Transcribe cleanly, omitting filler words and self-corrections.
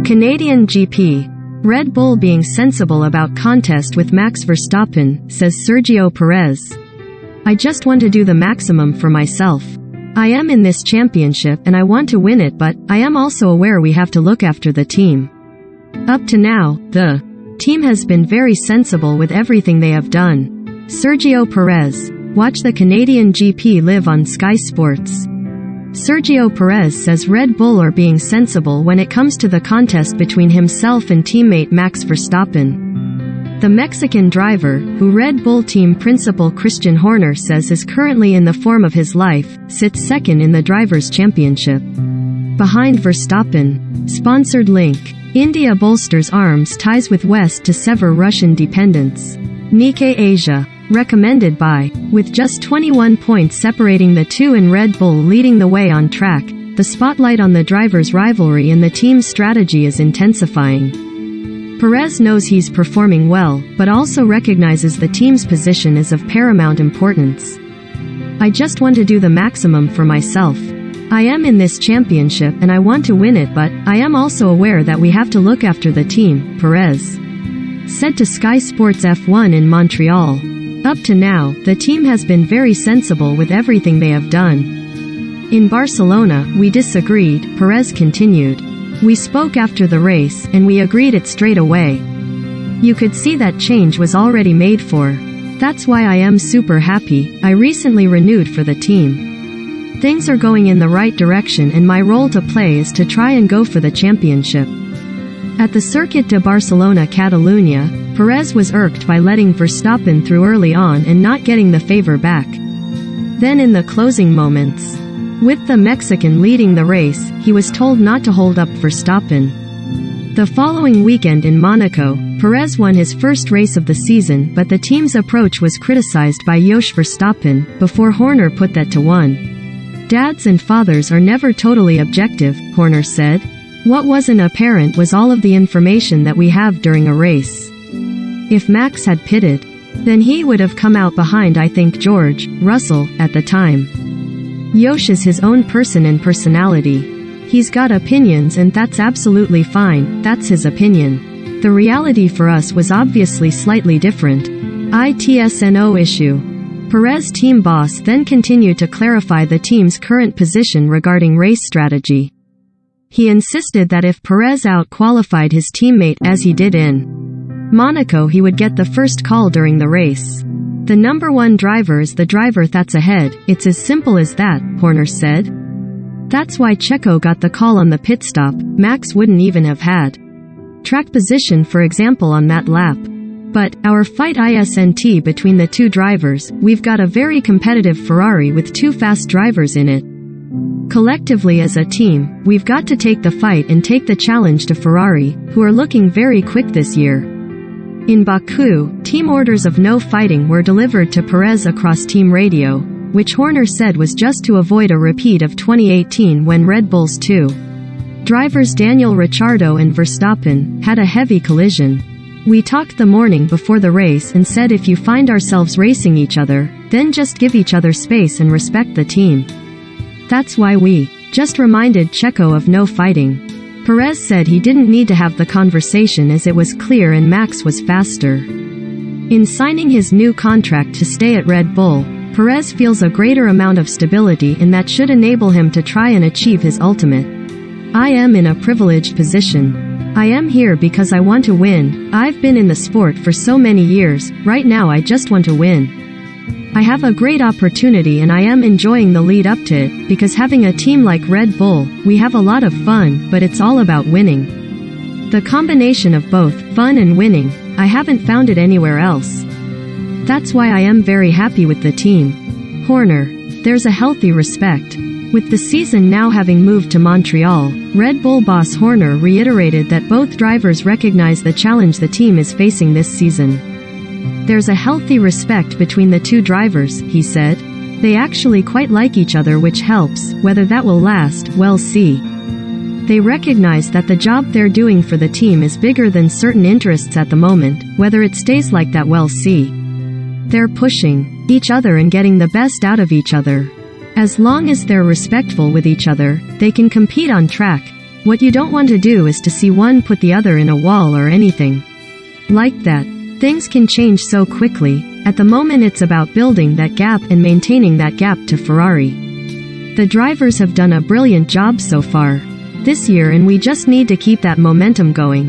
Canadian GP. Red Bull being sensible about contest with Max Verstappen, says Sergio Perez. I just want to do the maximum for myself. I am in this championship and I want to win it, but I am also aware we have to look after the team. Up to now, the team has been very sensible with everything they have done. Sergio Perez. Watch the Canadian GP live on Sky Sports. Sergio Perez says Red Bull are being sensible when it comes to the contest between himself and teammate Max Verstappen. The Mexican driver, who Red Bull team principal Christian Horner says is currently in the form of his life, sits second in the Drivers' Championship, behind Verstappen. Sponsored link. India bolsters arms ties with West to sever Russian dependence. Nikkei Asia. Recommended by. With just 21 points separating the two and Red Bull leading the way on track, the spotlight on the drivers' rivalry and the team's strategy is intensifying. Perez knows he's performing well, but also recognizes the team's position is of paramount importance. I just want to do the maximum for myself. I am in this championship and I want to win it, but I am also aware that we have to look after the team, Perez said to Sky Sports F1 in Montreal. Up to now, the team has been very sensible with everything they have done. In Barcelona, we disagreed, Perez continued. We spoke after the race, and we agreed it straight away. You could see that change was already made for. That's why I am super happy. I recently renewed for the team. Things are going in the right direction and my role to play is to try and go for the championship. At the Circuit de Barcelona Catalunya, Perez was irked by letting Verstappen through early on and not getting the favor back. Then in the closing moments, with the Mexican leading the race, he was told not to hold up Verstappen. The following weekend in Monaco, Perez won his first race of the season, but the team's approach was criticized by Jos Verstappen, before Horner put that to one. Dads and fathers are never totally objective, Horner said. What wasn't apparent was all of the information that we have during a race. If Max had pitted, then he would have come out behind I think George Russell at the time. Jos is his own person and personality. He's got opinions and that's absolutely fine, that's his opinion. The reality for us was obviously slightly different. ITSNO issue. Perez team boss then continued to clarify the team's current position regarding race strategy. He insisted that if Perez out-qualified his teammate as he did in Monaco, he would get the first call during the race. The number one driver is the driver that's ahead, it's as simple as that, Horner said. That's why Checo got the call on the pit stop, Max wouldn't even have had track position for example on that lap. But, our fight isn't between the two drivers, we've got a very competitive Ferrari with two fast drivers in it. Collectively as a team, we've got to take the fight and take the challenge to Ferrari, who are looking very quick this year. In Baku, team orders of no fighting were delivered to Perez across team radio, which Horner said was just to avoid a repeat of 2018 when Red Bull's two drivers Daniel Ricciardo and Verstappen had a heavy collision. We talked the morning before the race and said if you find ourselves racing each other, then just give each other space and respect the team. That's why we just reminded Checo of no fighting. Perez said he didn't need to have the conversation as it was clear and Max was faster. In signing his new contract to stay at Red Bull, Perez feels a greater amount of stability and that should enable him to try and achieve his ultimate. I am in a privileged position. I am here because I want to win. I've been in the sport for so many years, right now I just want to win. I have a great opportunity and I am enjoying the lead up to it, because having a team like Red Bull, we have a lot of fun, but it's all about winning. The combination of both fun and winning, I haven't found it anywhere else. That's why I am very happy with the team. Horner. There's a healthy respect. With the season now having moved to Montreal, Red Bull boss Horner reiterated that both drivers recognize the challenge the team is facing this season. There's a healthy respect between the two drivers, he said. They actually quite like each other, which helps. Whether that will last, we'll see. They recognize that the job they're doing for the team is bigger than certain interests at the moment. Whether it stays like that, we'll see. They're pushing each other and getting the best out of each other. As long as they're respectful with each other, they can compete on track. What you don't want to do is to see one put the other in a wall or anything like that. Things can change so quickly. At the moment it's about building that gap and maintaining that gap to Ferrari. The drivers have done a brilliant job so far this year, and we just need to keep that momentum going.